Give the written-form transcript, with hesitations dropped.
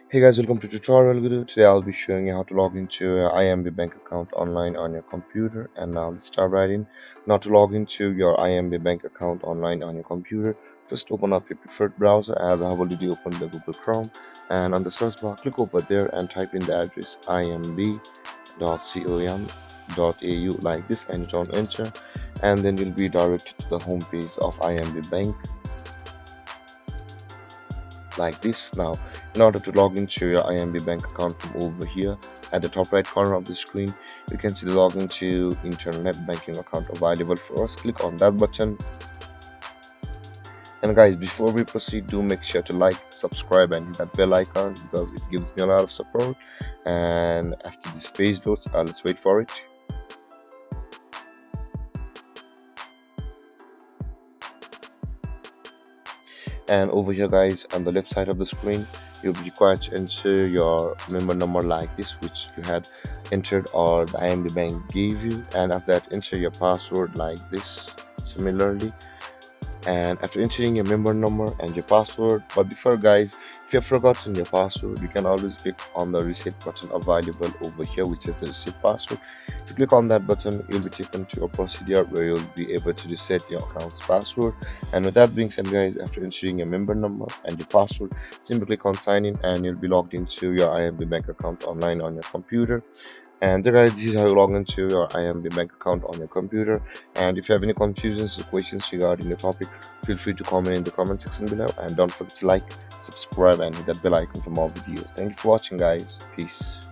Hey guys, welcome to tutorial video. Today I'll be showing you how to log into your IMB bank account online on your computer. And now let's start right in. Now to log into your IMB bank account online on your computer, first open up your preferred browser as I have already opened the Google Chrome. And on the search bar, click over there and type in the address imb.com.au like this and hit on enter. And then you'll be directed to the home page of IMB bank like this. Now in order to log into your IMB bank account from over here at the top right corner of the screen, you can see the login to internet banking account available for us. Click on that button. And guys, before we proceed, do make sure to like, subscribe and hit that bell icon because it gives me a lot of support. And after this page loads, let's wait for it. And over here guys, on the left side of the screen, you'll be required to enter your member number like this, which you had entered or the IMB bank gave you. And after that, enter your password like this similarly. And after entering your member number and your password, but before guys, if you have forgotten your password, you can always click on the reset button available over here, which says the reset password. If you click on that button, you'll be taken to a procedure where you'll be able to reset your account's password. And with that being said guys, after entering your member number and your password, simply click on sign in and you'll be logged into your IMB bank account online on your computer. And there guys, this is how you log into your IMB bank account on your computer. And if you have any confusions or questions regarding the topic, feel free to comment in the comment section below. And don't forget to like, subscribe and hit that bell icon for more videos. Thank you for watching guys. Peace.